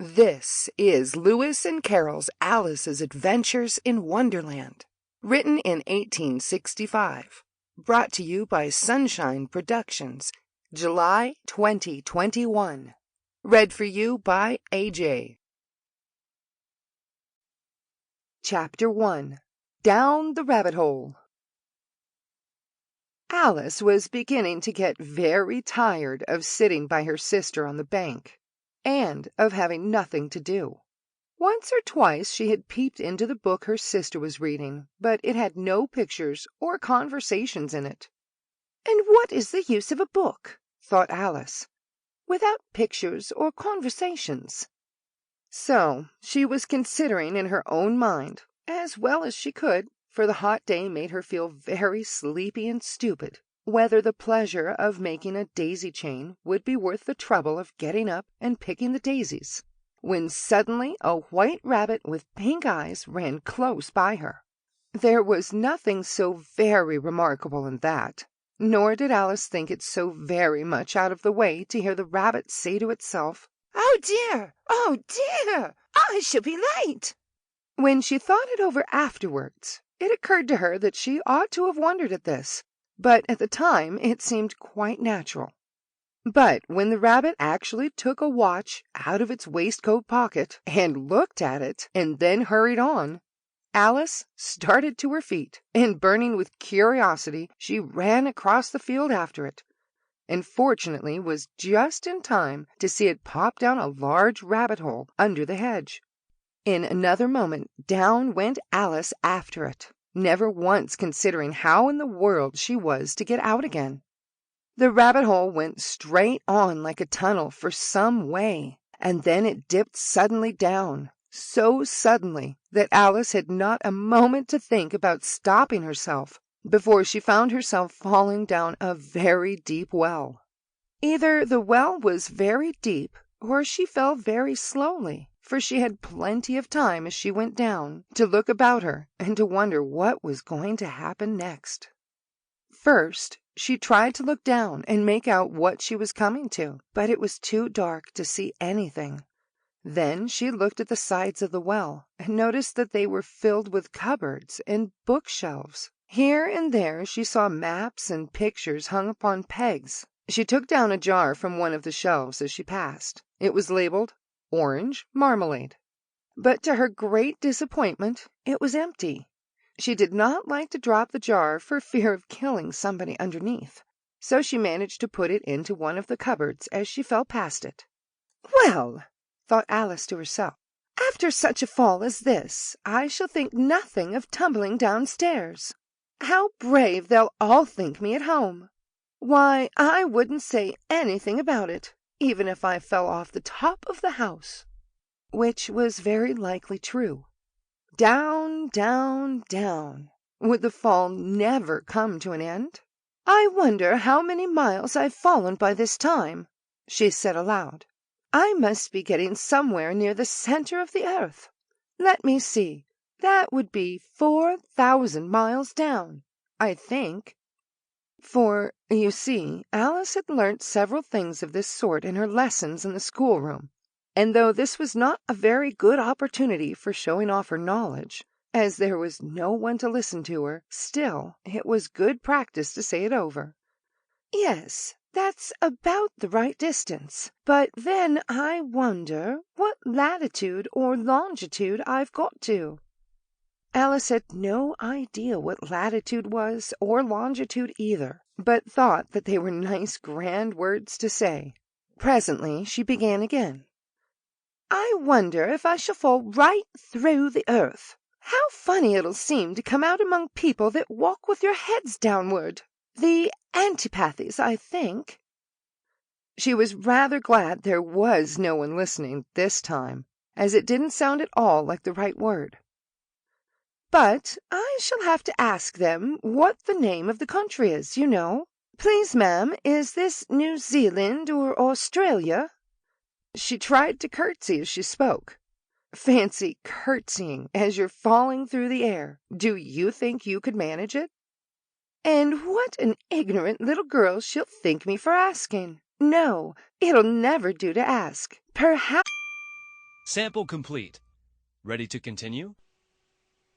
This is Lewis and Carroll's Alice's Adventures in Wonderland, written in 1865, brought to you by Sunshine Productions, July 2021. Read for you by AJ. Chapter 1. Down the Rabbit Hole. Alice was beginning to get very tired of sitting by her sister on the bank, and of having nothing to do. Once or twice she had peeped into the book her sister was reading, but it had no pictures or conversations in it. "And what is the use of a book," thought Alice, "without pictures or conversations?" So she was considering in her own mind, as well as she could, for the hot day made her feel very sleepy and stupid, whether the pleasure of making a daisy chain would be worth the trouble of getting up and picking the daisies, when suddenly a white rabbit with pink eyes ran close by her. There was nothing so very remarkable in that, nor did Alice think it so very much out of the way to hear the rabbit say to itself, "Oh dear, oh dear, I shall be late." When she thought it over afterwards, it occurred to her that she ought to have wondered at this, but at the time it seemed quite natural. But when the rabbit actually took a watch out of its waistcoat pocket and looked at it and then hurried on, Alice started to her feet, and burning with curiosity, she ran across the field after it, and fortunately was just in time to see it pop down a large rabbit hole under the hedge. In another moment down went Alice after it, never once considering how in the world she was to get out again. The rabbit hole went straight on like a tunnel for some way, and then it dipped suddenly down, so suddenly that Alice had not a moment to think about stopping herself before she found herself falling down a very deep well. Either the well was very deep, or she fell very slowly, for she had plenty of time as she went down to look about her and to wonder what was going to happen next. First, she tried to look down and make out what she was coming to, but it was too dark to see anything. Then she looked at the sides of the well and noticed that they were filled with cupboards and bookshelves. Here and there she saw maps and pictures hung upon pegs. She took down a jar from one of the shelves as she passed. It was labeled Orange Marmalade. But to her great disappointment, it was empty. She did not like to drop the jar for fear of killing somebody underneath, so she managed to put it into one of the cupboards as she fell past it. "Well," thought Alice to herself, "after such a fall as this, I shall think nothing of tumbling downstairs. How brave they'll all think me at home! Why, I wouldn't say anything about it, even if I fell off the top of the house." Which was very likely true. Down, down, down. Would the fall never come to an end? "I wonder how many miles I've fallen by this time," she said aloud. "I must be getting somewhere near the center of the earth. Let me see. That would be 4,000 miles down, I think." For, you see, Alice had learnt several things of this sort in her lessons in the schoolroom, and though this was not a very good opportunity for showing off her knowledge, as there was no one to listen to her, still it was good practice to say it over. "Yes, that's about the right distance, but then I wonder what latitude or longitude I've got to." Alice had no idea what latitude was or longitude either, but thought that they were nice grand words to say. Presently she began again. "I wonder if I shall fall right through the earth. How funny it'll seem to come out among people that walk with your heads downward. The antipathies, I think." She was rather glad there was no one listening this time, as it didn't sound at all like the right word. "But I shall have to ask them what the name of the country is, you know. Please, ma'am, is this New Zealand or Australia?" She tried to curtsy as she spoke. Fancy curtsying as you're falling through the air. Do you think you could manage it? "And what an ignorant little girl she'll think me for asking. No, it'll never do to ask. Perhaps Sample complete. Ready to continue?